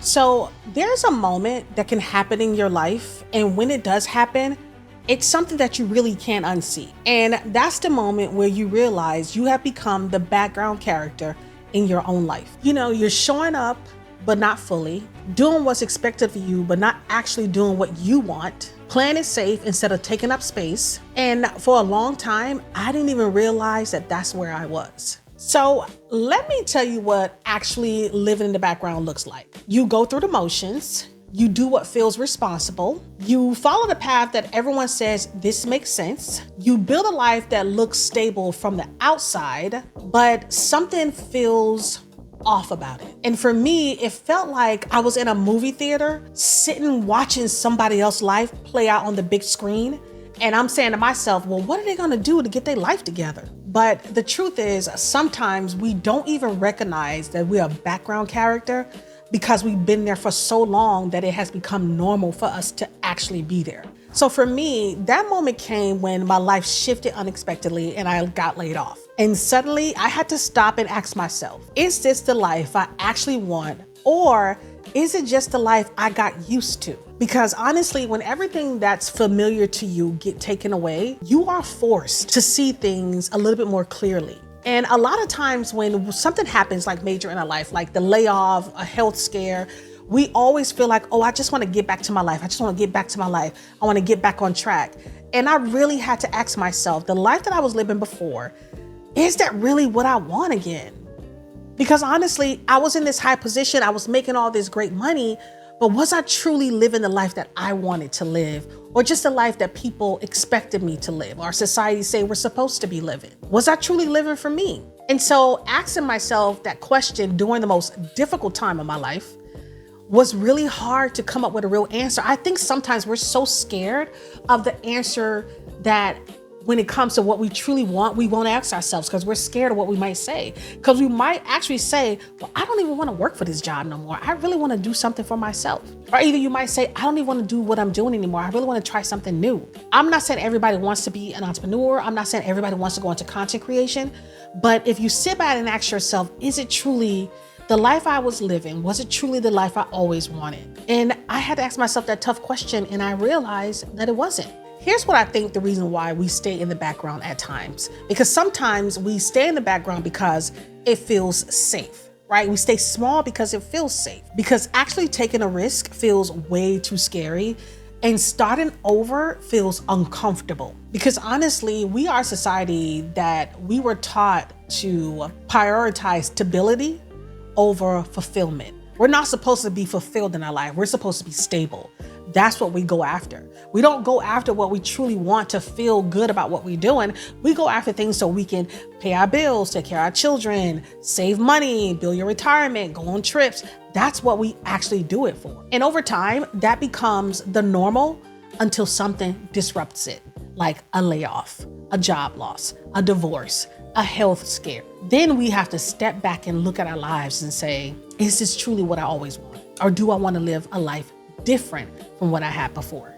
So there's a moment that can happen in your life, and when it does happen, it's something that you really can't unsee. And that's the moment where you realize you have become the background character in your own life. You're showing up, but not fully, doing what's expected of you, but not actually doing what you want, playing it safe instead of taking up space. And for a long time, I didn't even realize that that's where I was. So let me tell you what actually living in the background looks like. You go through the motions, you do what feels responsible, you follow the path that everyone says this makes sense, you build a life that looks stable from the outside, but something feels off about it. And for me, it felt like I was in a movie theater, sitting watching somebody else's life play out on the big screen. And I'm saying to myself, well, what are they gonna do to get their life together? But the truth is, sometimes we don't even recognize that we're a background character because we've been there for so long that it has become normal for us to actually be there. So for me, that moment came when my life shifted unexpectedly and I got laid off. And suddenly I had to stop and ask myself, is this the life I actually want? Or is it just the life I got used to? Because honestly, when everything that's familiar to you get taken away, you are forced to see things a little bit more clearly. And a lot of times when something happens like major in our life, like the layoff, a health scare, we always feel like, oh, I just want to get back to my life. I just want to get back to my life. I want to get back on track. And I really had to ask myself, the life that I was living before, is that really what I want again? Because honestly, I was in this high position. I was making all this great money, but was I truly living the life that I wanted to live? Or just the life that people expected me to live, or society say we're supposed to be living? Was I truly living for me? And so asking myself that question during the most difficult time of my life was really hard to come up with a real answer. I think sometimes we're so scared of the answer that when it comes to what we truly want, we won't ask ourselves because we're scared of what we might say. Because we might actually say, well, I don't even want to work for this job no more. I really want to do something for myself. Or either you might say, I don't even want to do what I'm doing anymore. I really want to try something new. I'm not saying everybody wants to be an entrepreneur. I'm not saying everybody wants to go into content creation. But if you sit back and ask yourself, is it truly the life I was living? Was it truly the life I always wanted? And I had to ask myself that tough question, and I realized that it wasn't. Here's what I think the reason why we stay in the background at times. Because sometimes we stay in the background because it feels safe, right? We stay small because it feels safe. Because actually taking a risk feels way too scary. And starting over feels uncomfortable. Because honestly, we are a society that we were taught to prioritize stability over fulfillment. We're not supposed to be fulfilled in our life. We're supposed to be stable. That's what we go after. We don't go after what we truly want to feel good about what we're doing. We go after things so we can pay our bills, take care of our children, save money, build your retirement, go on trips. That's what we actually do it for. And over time, that becomes the normal until something disrupts it, like a layoff, a job loss, a divorce, a health scare. Then we have to step back and look at our lives and say, is this truly what I always want? Or do I want to live a life different from what I had before?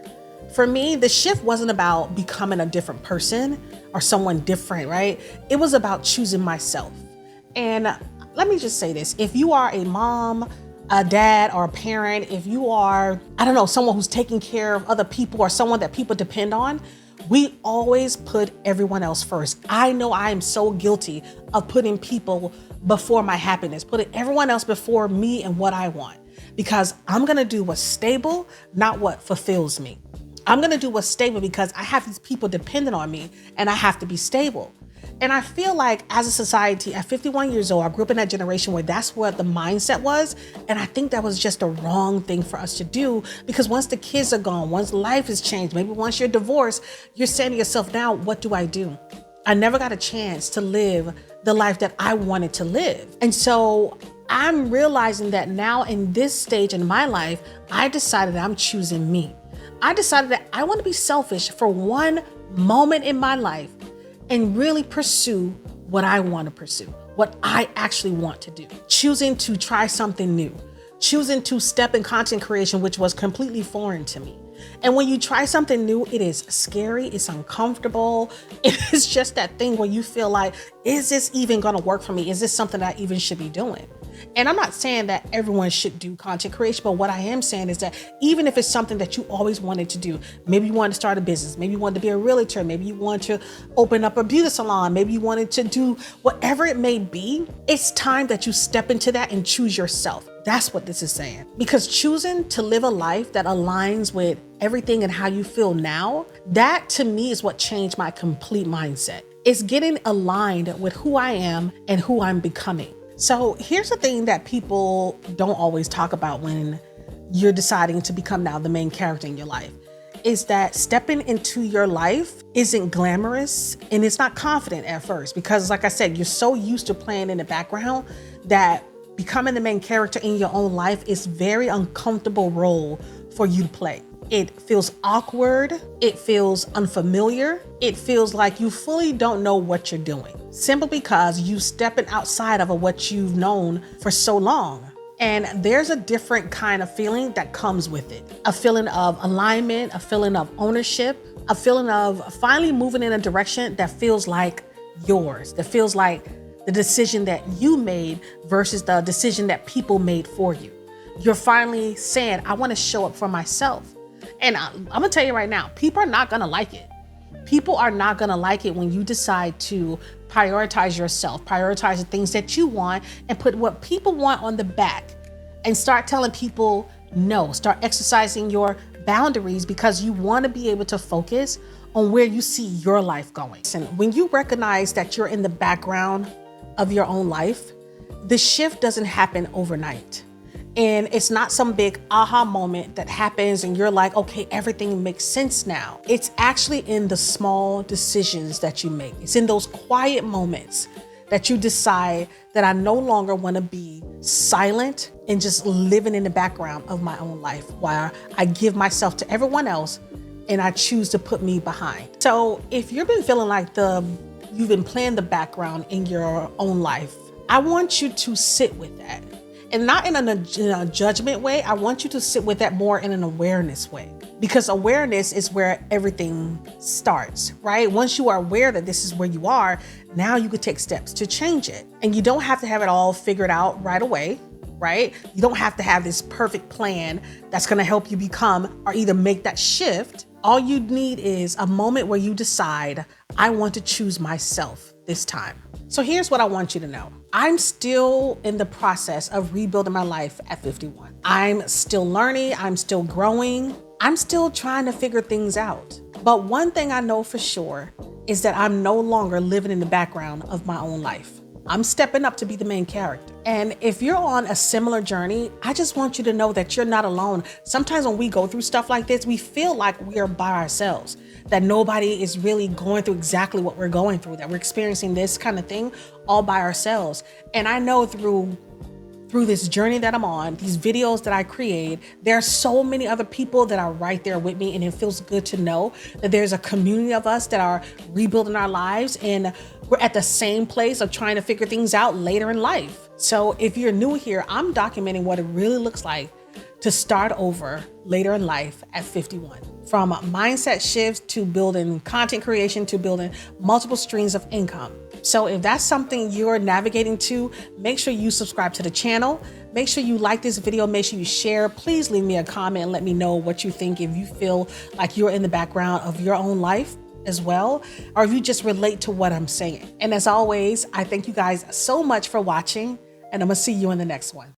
For me, the shift wasn't about becoming a different person or someone different, right? It was about choosing myself. And let me just say this. If you are a mom, a dad, or a parent, if you are, someone who's taking care of other people or someone that people depend on, we always put everyone else first. I know I am so guilty of putting people before my happiness, putting everyone else before me and what I want. Because I'm gonna do what's stable, not what fulfills me. I'm gonna do what's stable because I have these people dependent on me and I have to be stable. And I feel like as a society at 51 years old, I grew up in that generation where that's what the mindset was. And I think that was just a wrong thing for us to do, because once the kids are gone, once life has changed, maybe once you're divorced, you're saying to yourself, now what do I do? I never got a chance to live the life that I wanted to live. And so I'm realizing that now in this stage in my life, I decided I'm choosing me. I decided that I want to be selfish for one moment in my life and really pursue what I want to pursue, what I actually want to do. Choosing to try something new, choosing to step in content creation, which was completely foreign to me. And when you try something new, it is scary, it's uncomfortable. It is just that thing where you feel like, is this even gonna work for me? Is this something I even should be doing? And I'm not saying that everyone should do content creation, but what I am saying is that even if it's something that you always wanted to do, maybe you wanted to start a business, maybe you wanted to be a realtor, maybe you want to open up a beauty salon, maybe you wanted to do whatever it may be, it's time that you step into that and choose yourself. That's what this is saying. Because choosing to live a life that aligns with everything and how you feel now, that to me is what changed my complete mindset. It's getting aligned with who I am and who I'm becoming. So here's the thing that people don't always talk about when you're deciding to become now the main character in your life, is that stepping into your life isn't glamorous and it's not confident at first, because like I said, you're so used to playing in the background that becoming the main character in your own life is a very uncomfortable role for you to play. It feels awkward. It feels unfamiliar. It feels like you fully don't know what you're doing, simply because you stepping outside of what you've known for so long. And there's a different kind of feeling that comes with it. A feeling of alignment, a feeling of ownership, a feeling of finally moving in a direction that feels like yours, that feels like the decision that you made versus the decision that people made for you. You're finally saying, I want to show up for myself. And I'm gonna tell you right now, people are not gonna like it. People are not gonna like it when you decide to prioritize yourself, prioritize the things that you want, and put what people want on the back, and start telling people no, start exercising your boundaries because you want to be able to focus on where you see your life going. And when you recognize that you're in the background of your own life, the shift doesn't happen overnight. And it's not some big aha moment that happens and you're like, okay, everything makes sense now. It's actually in the small decisions that you make. It's in those quiet moments that you decide that I no longer want to be silent and just living in the background of my own life, while I give myself to everyone else and I choose to put me behind. So if you've been feeling like you've been playing the background in your own life, I want you to sit with that. And not in a judgment way. I want you to sit with that more in an awareness way, because awareness is where everything starts, right? Once you are aware that this is where you are, now you could take steps to change it. And you don't have to have it all figured out right away, right? You don't have to have this perfect plan that's gonna help you become or either make that shift. All you need is a moment where you decide, I want to choose myself this time. So here's what I want you to know. I'm still in the process of rebuilding my life at 51. I'm still learning, I'm still growing, I'm still trying to figure things out. But one thing I know for sure is that I'm no longer living in the background of my own life. I'm stepping up to be the main character. And if you're on a similar journey, I just want you to know that you're not alone. Sometimes when we go through stuff like this, we feel like we are by ourselves, that nobody is really going through exactly what we're going through, that we're experiencing this kind of thing all by ourselves. And I know through this journey that I'm on, these videos that I create, there are so many other people that are right there with me. And it feels good to know that there's a community of us that are rebuilding our lives, and we're at the same place of trying to figure things out later in life. So if you're new here, I'm documenting what it really looks like to start over later in life at 51. From mindset shifts to building content creation to building multiple streams of income. So if that's something you're navigating to, make sure you subscribe to the channel. Make sure you like this video. Make sure you share. Please leave me a comment and let me know what you think, if you feel like you're in the background of your own life as well, or if you just relate to what I'm saying. And as always, I thank you guys so much for watching, and I'm gonna see you in the next one.